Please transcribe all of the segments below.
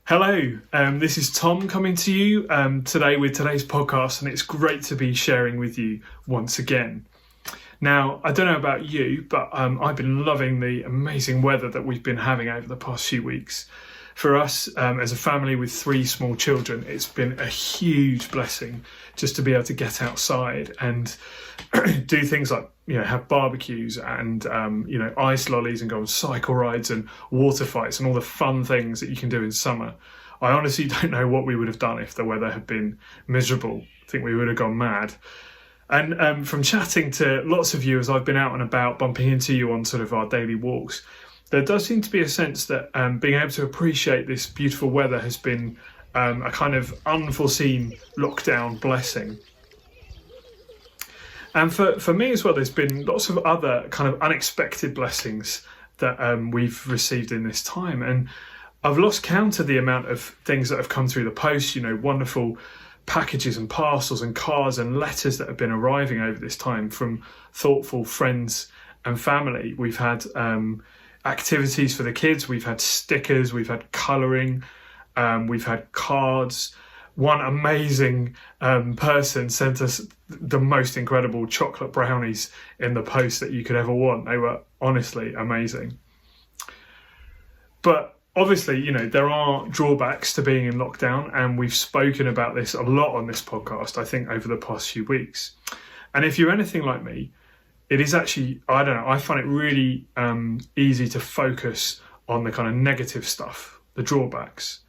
Hello, this is Tom coming to you today with today's podcast, and it's great to be sharing with you once again. Now, I don't know about you, but I've been loving the amazing weather that we've been having over the past few weeks. For us, as a family with 3 small children, it's been a huge blessing just to be able to get outside and do things like, have barbecues and, ice lollies and go on cycle rides and water fights and all the fun things that you can do in summer. I honestly don't know what we would have done if the weather had been miserable. I think we would have gone mad. And from chatting to lots of you as I've been out and about, bumping into you on sort of our daily walks, there does seem to be a sense that being able to appreciate this beautiful weather has been a kind of unforeseen lockdown blessing. And for me as well, there's been lots of other kind of unexpected blessings that we've received in this time. And I've lost count of the amount of things that have come through the post, wonderful packages and parcels and cards and letters that have been arriving over this time from thoughtful friends and family. We've had activities for the kids, we've had stickers, we've had colouring, we've had cards. One amazing person sent us the most incredible chocolate brownies in the post that you could ever want. They were honestly amazing. But obviously, there are drawbacks to being in lockdown, and we've spoken about this a lot on this podcast, I think, over the past few weeks. And if you're anything like me, it is actually, I find it really easy to focus on the kind of negative stuff, the drawbacks.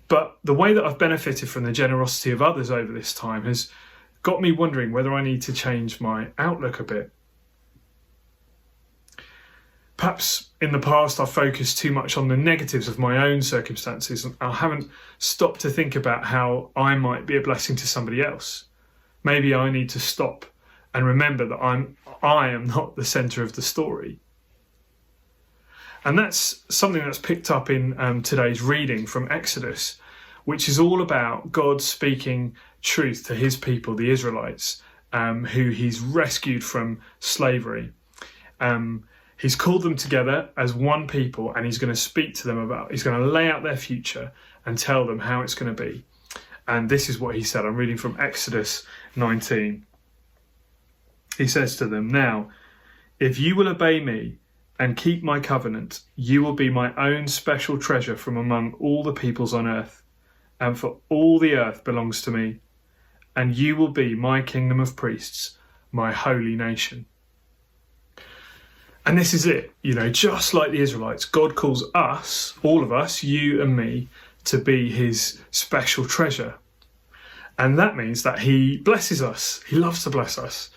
But the way that I've benefited from the generosity of others over this time has got me wondering whether I need to change my outlook a bit. Perhaps in the past I've focused too much on the negatives of my own circumstances, and I haven't stopped to think about how I might be a blessing to somebody else. Maybe I need to stop and remember that I am not the centre of the story. And that's something that's picked up in today's reading from Exodus, which is all about God speaking truth to his people, the Israelites, who he's rescued from slavery. He's called them together as one people, and he's going to speak to them he's going to lay out their future and tell them how it's going to be. And this is what he said. I'm reading from Exodus 19. He says to them, "Now, if you will obey me and keep my covenant, you will be my own special treasure from among all the peoples on earth, and for all the earth belongs to me, and you will be my kingdom of priests, my holy nation." And this is it, just like the Israelites, God calls us, all of us, you and me, to be his special treasure. And that means that he blesses us. He loves to bless us.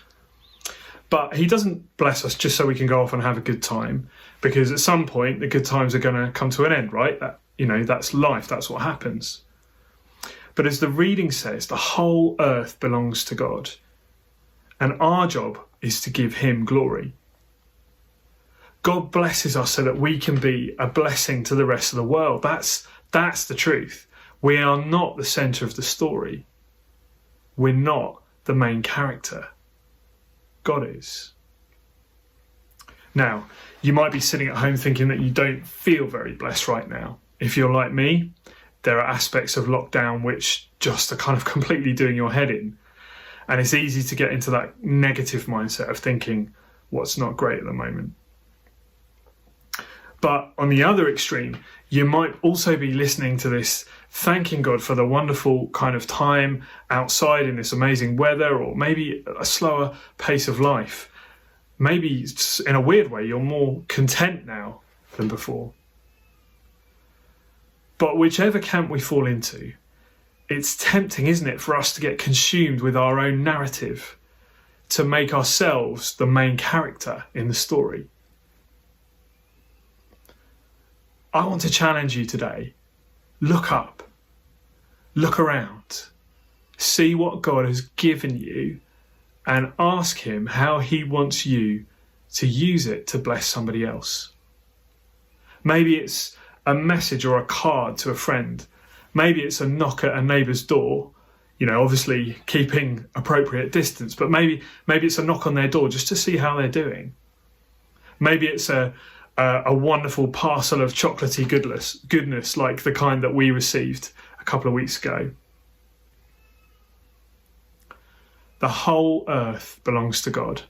But he doesn't bless us just so we can go off and have a good time, because at some point the good times are going to come to an end, right? That's life, that's what happens. But as the reading says, the whole earth belongs to God, and our job is to give him glory. God blesses us so that we can be a blessing to the rest of the world. That's the truth. We are not the centre of the story. We're not the main character. God is. Now, you might be sitting at home thinking that you don't feel very blessed right now. If you're like me, there are aspects of lockdown which just are kind of completely doing your head in. And it's easy to get into that negative mindset of thinking what's not great at the moment. But on the other extreme, you might also be listening to this, thanking God for the wonderful kind of time outside in this amazing weather, or maybe a slower pace of life. Maybe in a weird way, you're more content now than before. But whichever camp we fall into, it's tempting, isn't it, for us to get consumed with our own narrative, to make ourselves the main character in the story. I want to challenge you today. Look up. Look around. See what God has given you and ask him how he wants you to use it to bless somebody else. Maybe it's a message or a card to a friend. Maybe it's a knock at a neighbour's door, obviously keeping appropriate distance, but maybe it's a knock on their door just to see how they're doing. Maybe it's a a wonderful parcel of chocolatey goodness like the kind that we received a couple of weeks ago. The whole earth belongs to God.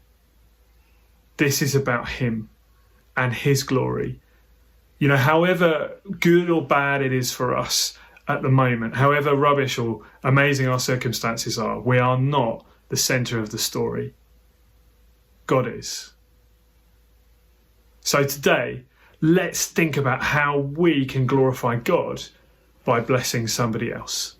This is about him and his glory. You know, however good or bad it is for us at the moment, however rubbish or amazing our circumstances are, we are not the centre of the story. God is. So today, let's think about how we can glorify God by blessing somebody else.